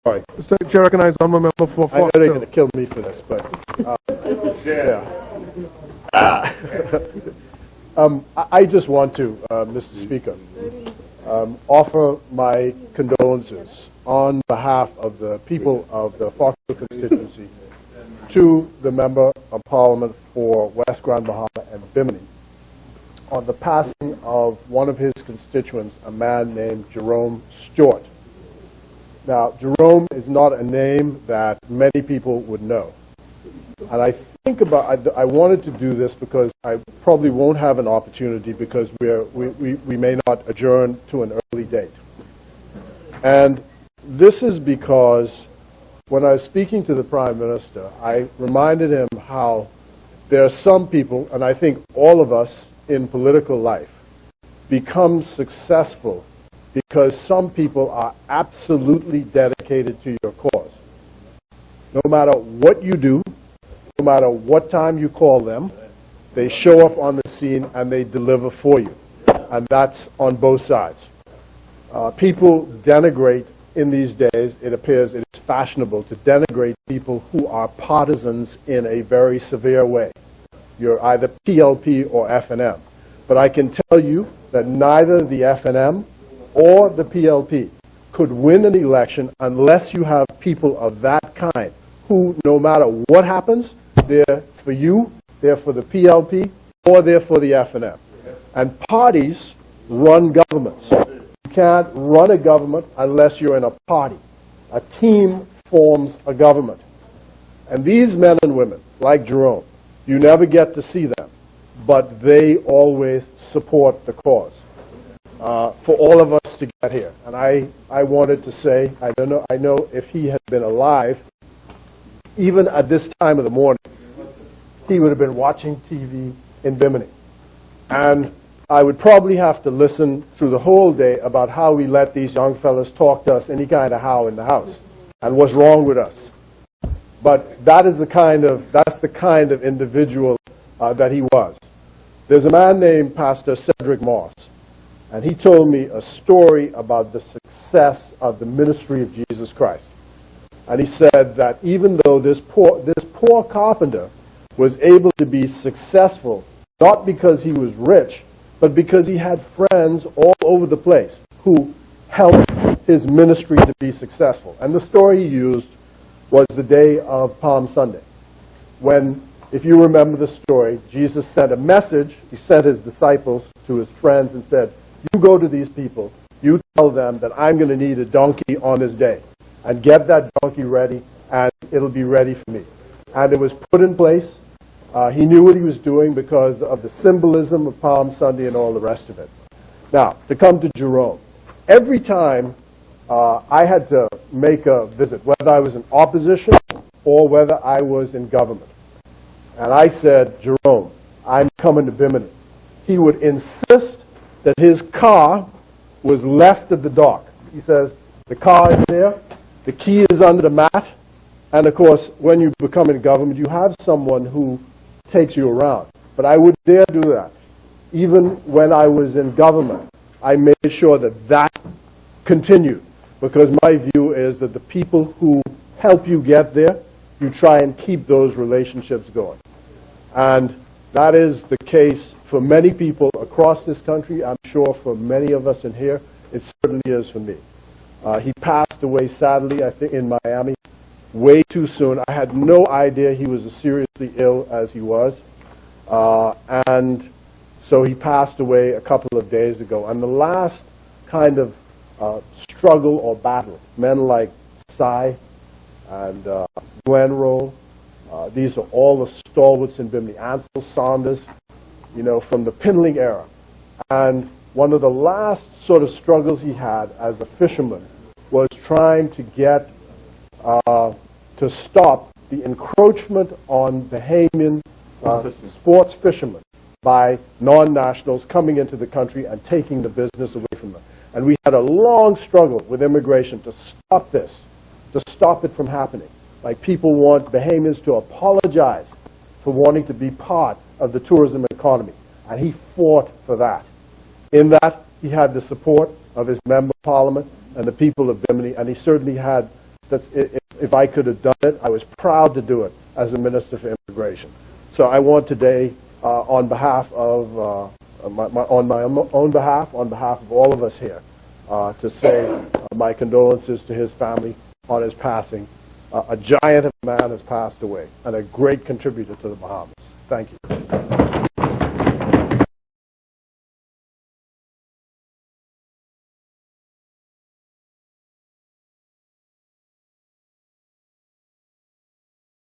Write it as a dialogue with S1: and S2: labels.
S1: Sorry.
S2: Mr. Chair, recognize one member for Foster.
S1: I know they're going to kill me for this, but yeah. I just want to, Mr. Speaker, offer my condolences on behalf of the people of the Foster constituency to the Member of Parliament for West Grand Bahama and Bimini on the passing of one of his constituents, a man named Jerome Stuart. Now, Jerome is not a name that many people would know. And I think I wanted to do this because I probably won't have an opportunity because we may not adjourn to an early date. And this is because when I was speaking to the Prime Minister, I reminded him how there are some people, and I think all of us in political life, become successful because some people are absolutely dedicated to your cause. No matter what you do, no matter what time you call them, they show up on the scene and they deliver for you. And that's on both sides. People denigrate in these days, it appears it is fashionable to denigrate people who are partisans in a very severe way. You're either PLP or FNM. But I can tell you that neither the FNM or the PLP could win an election unless you have people of that kind who, no matter what happens, they're for you, they're for the PLP, or they're for the FNM. And parties run governments. You can't run a government unless you're in a party. A team forms a government. And these men and women, like Jerome, you never get to see them, but they always support the cause. For all of us to get here. And I wanted to say, I know if he had been alive, even at this time of the morning, he would have been watching TV in Bimini. And I would probably have to listen through the whole day about how we let these young fellas talk to us any kind of how in the house and what's wrong with us. But that's the kind of individual that he was. There's a man named Pastor Cedric Moss, and he told me a story about the success of the ministry of Jesus Christ. And he said that even though this poor carpenter was able to be successful, not because he was rich, but because he had friends all over the place who helped his ministry to be successful. And the story he used was the day of Palm Sunday, when, if you remember the story, Jesus sent a message. He sent his disciples to his friends and said, you go to these people, you tell them that I'm going to need a donkey on this day, and get that donkey ready, and it'll be ready for me. And it was put in place. He knew what he was doing because of the symbolism of Palm Sunday and all the rest of it. Now, to come to Jerome, every time I had to make a visit, whether I was in opposition or whether I was in government, and I said, Jerome, I'm coming to Bimini, he would insist that his car was left at the dock. He says, the car is there, the key is under the mat, and of course, when you become in government, you have someone who takes you around. But I would dare do that. Even when I was in government, I made sure that that continued, because my view is that the people who help you get there, you try and keep those relationships going. And that is the case for many people across this country. I'm sure for many of us in here, it certainly is for me. He passed away, sadly, I think, in Miami, way too soon. I had no idea he was as seriously ill as he was. And so he passed away a couple of days ago. And the last kind of struggle or battle, men like Cy and Gwenroll, these are all the stalwarts in Bimini. Ansel Saunders, you know, from the Pinling era. And one of the last sort of struggles he had as a fisherman was trying to get to stop the encroachment on Bahamian sports fishermen by non-nationals coming into the country and taking the business away from them. And we had a long struggle with immigration to stop this, to stop it from happening. Like, people want Bahamians to apologize for wanting to be part of the tourism economy. And he fought for that. In that, he had the support of his member of parliament and the people of Bimini, and he certainly had if I could have done it, I was proud to do it as a Minister for Immigration. So I want today, on behalf of on my own behalf, on behalf of all of us here, to say my condolences to his family on his passing. A giant of a man has passed away, and a great contributor to the Bahamas. Thank you.